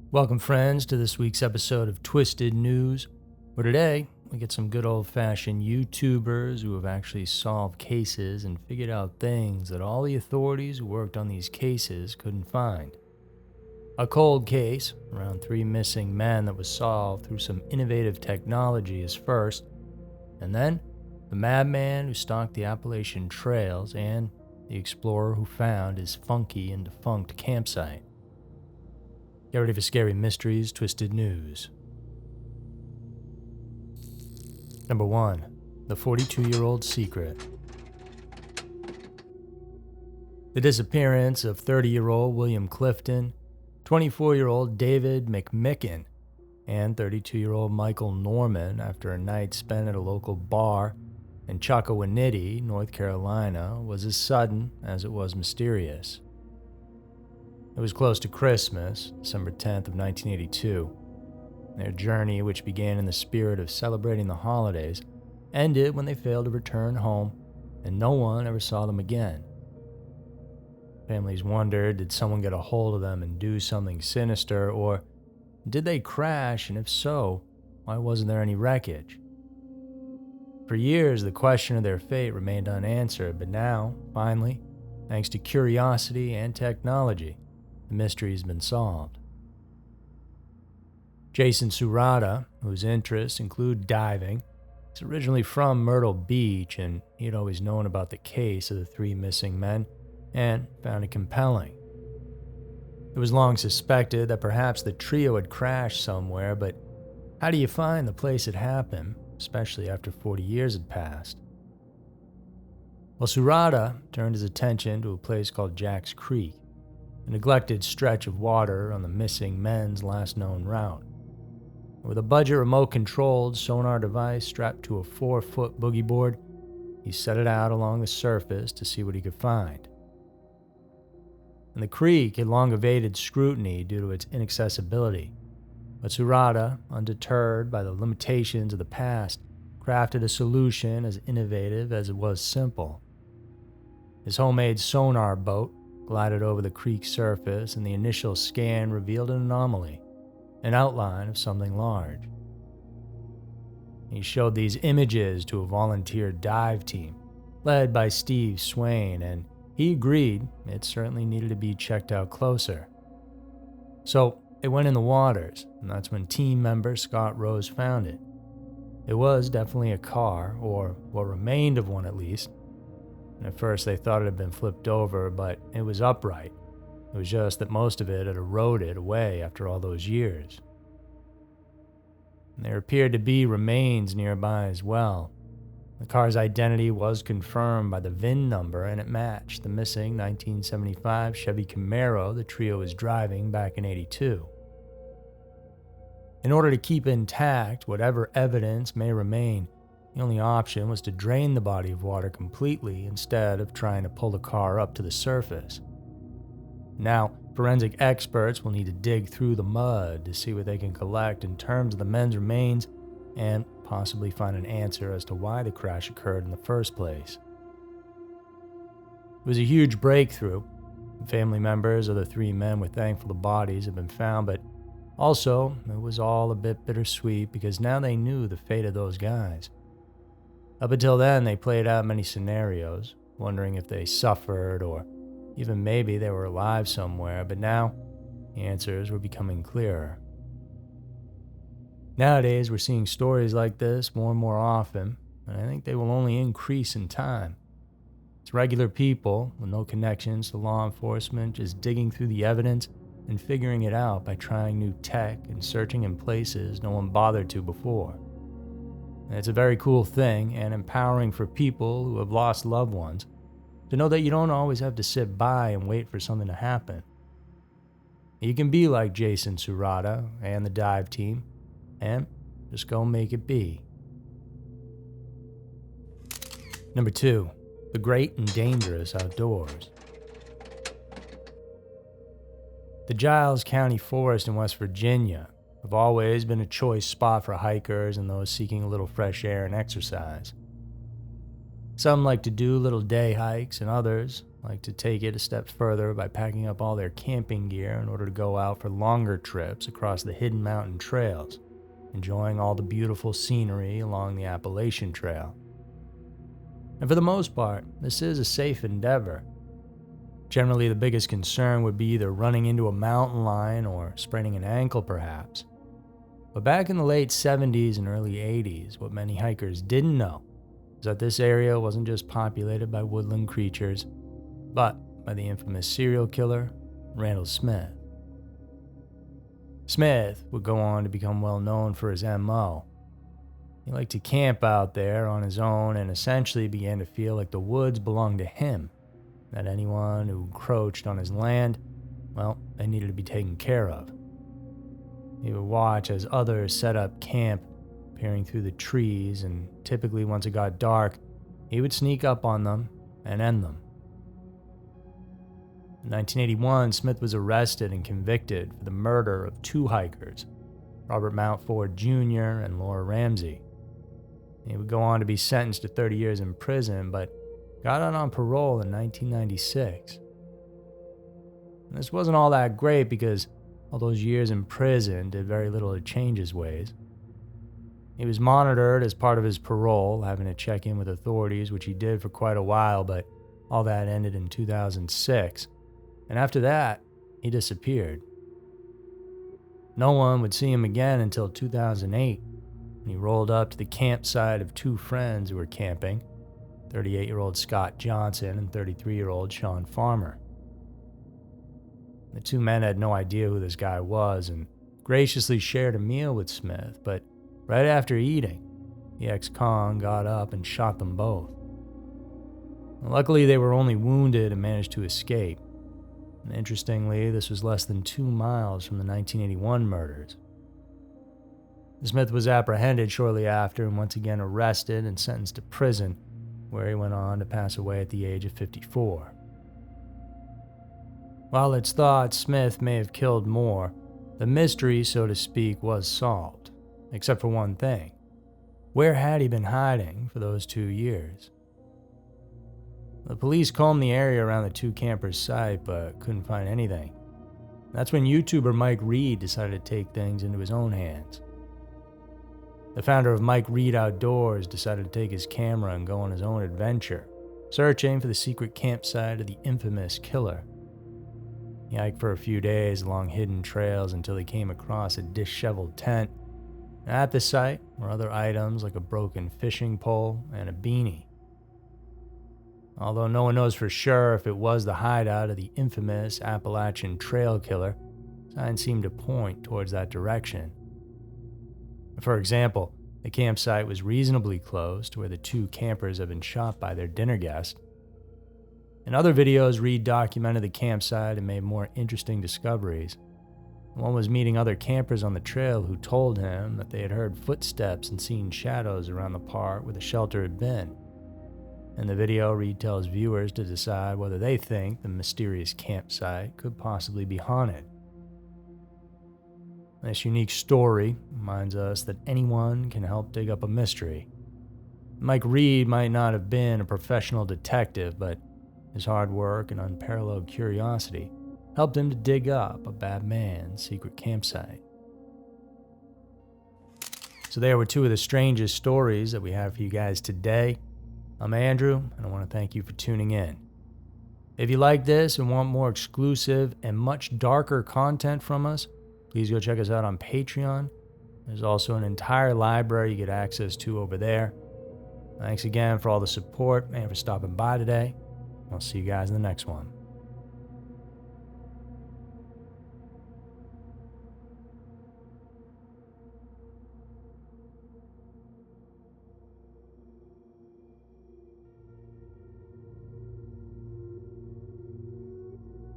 Welcome, friends, to this week's episode of Twisted News, where today we get some good old-fashioned YouTubers who have actually solved cases and figured out things that all the authorities who worked on these cases couldn't find. A cold case, around 3 missing men, that was solved through some innovative technology is first, and then the madman who stalked the Appalachian trails and the explorer who found his funky and defunct campsite. Get ready for scary mysteries, twisted news. Number 1. The 42-year-old secret. The disappearance of 30-year-old William Clifton, 24-year-old David McMicken, and 32-year-old Michael Norman after a night spent at a local bar in Chocowinity, North Carolina, was as sudden as it was mysterious. It was close to Christmas, December 10th of 1982. Their journey, which began in the spirit of celebrating the holidays, ended when they failed to return home, and no one ever saw them again. Families wondered, did someone get a hold of them and do something sinister, or did they crash, and if so, why wasn't there any wreckage? For years, the question of their fate remained unanswered, but now, finally, thanks to curiosity and technology, the mystery has been solved. Jason Surata, whose interests include diving, is originally from Myrtle Beach, and he had always known about the case of the 3 missing men and found it compelling. It was long suspected that perhaps the trio had crashed somewhere, but how do you find the place it happened, especially after 40 years had passed? Well, Surata turned his attention to a place called Jack's Creek, a neglected stretch of water on the missing men's last known route. With a budget remote-controlled sonar device strapped to a 4-foot boogie board, he set it out along the surface to see what he could find. And the creek had long evaded scrutiny due to its inaccessibility, but Surata, undeterred by the limitations of the past, crafted a solution as innovative as it was simple. His homemade sonar boat glided over the creek's surface, and the initial scan revealed an anomaly, an outline of something large. He showed these images to a volunteer dive team, led by Steve Swain, and he agreed it certainly needed to be checked out closer. So it went in the waters, and that's when team member Scott Rose found it. It was definitely a car, or what remained of one at least. And at first they thought it had been flipped over, but it was upright. It was just that most of it had eroded away after all those years. And there appeared to be remains nearby as well. The car's identity was confirmed by the VIN number, and it matched the missing 1975 Chevy Camaro the trio was driving back in '82. In order to keep intact whatever evidence may remain, the only option was to drain the body of water completely instead of trying to pull the car up to the surface. Now, forensic experts will need to dig through the mud to see what they can collect in terms of the men's remains and possibly find an answer as to why the crash occurred in the first place. It was a huge breakthrough. Family members of the 3 men were thankful the bodies had been found, but also it was all a bit bittersweet because now they knew the fate of those guys. Up until then, they played out many scenarios, wondering if they suffered or even maybe they were alive somewhere, but now the answers were becoming clearer. Nowadays, we're seeing stories like this more and more often, and I think they will only increase in time. It's regular people with no connections to law enforcement just digging through the evidence and figuring it out by trying new tech and searching in places no one bothered to before. And it's a very cool thing and empowering for people who have lost loved ones to know that you don't always have to sit by and wait for something to happen. You can be like Jason Surata and the dive team and just go make it be. Number 2, the great and dangerous outdoors. The Giles County Forest in West Virginia have always been a choice spot for hikers and those seeking a little fresh air and exercise. Some like to do little day hikes, and others like to take it a step further by packing up all their camping gear in order to go out for longer trips across the hidden mountain trails, enjoying all the beautiful scenery along the Appalachian Trail. And for the most part, this is a safe endeavor. Generally, the biggest concern would be either running into a mountain lion or spraining an ankle perhaps. But back in the late 70s and early 80s, what many hikers didn't know is that this area wasn't just populated by woodland creatures, but by the infamous serial killer, Randall Smith. Smith would go on to become well known for his MO. He liked to camp out there on his own and essentially began to feel like the woods belonged to him, that anyone who encroached on his land, well, they needed to be taken care of. He would watch as others set up camp, peering through the trees, and typically once it got dark, he would sneak up on them and end them. In 1981, Smith was arrested and convicted for the murder of two hikers, Robert Mountford Jr. and Laura Ramsey. He would go on to be sentenced to 30 years in prison, but got out on parole in 1996. And this wasn't all that great because all those years in prison did very little to change his ways. He was monitored as part of his parole, having to check in with authorities, which he did for quite a while, but all that ended in 2006. And after that, he disappeared. No one would see him again until 2008, when he rolled up to the campsite of two friends who were camping, 38-year-old Scott Johnson and 33-year-old Sean Farmer. The two men had no idea who this guy was and graciously shared a meal with Smith, but right after eating, the ex-con got up and shot them both. Luckily, they were only wounded and managed to escape. And interestingly, this was less than 2 miles from the 1981 murders. Smith was apprehended shortly after and once again arrested and sentenced to prison, where he went on to pass away at the age of 54. While it's thought Smith may have killed more, the mystery, so to speak, was solved, except for one thing. Where had he been hiding for those 2 years? The police combed the area around the two campers' site, but couldn't find anything. That's when YouTuber Mike Reed decided to take things into his own hands. The founder of Mike Reed Outdoors decided to take his camera and go on his own adventure, searching for the secret campsite of the infamous killer. He hiked for a few days along hidden trails until he came across a disheveled tent. At the site were other items like a broken fishing pole and a beanie. Although no one knows for sure if it was the hideout of the infamous Appalachian trail killer, signs seem to point towards that direction. For example, the campsite was reasonably close to where the two campers had been shot by their dinner guest. In other videos, Reed documented the campsite and made more interesting discoveries. One was meeting other campers on the trail who told him that they had heard footsteps and seen shadows around the part where the shelter had been. In the video, Reed tells viewers to decide whether they think the mysterious campsite could possibly be haunted. This unique story reminds us that anyone can help dig up a mystery. Mike Reed might not have been a professional detective, but his hard work and unparalleled curiosity helped him to dig up a bad man's secret campsite. So there were two of the strangest stories that we have for you guys today. I'm Andrew, and I want to thank you for tuning in. If you like this and want more exclusive and much darker content from us, please go check us out on Patreon. There's also an entire library you get access to over there. Thanks again for all the support and for stopping by today. I'll see you guys in the next one.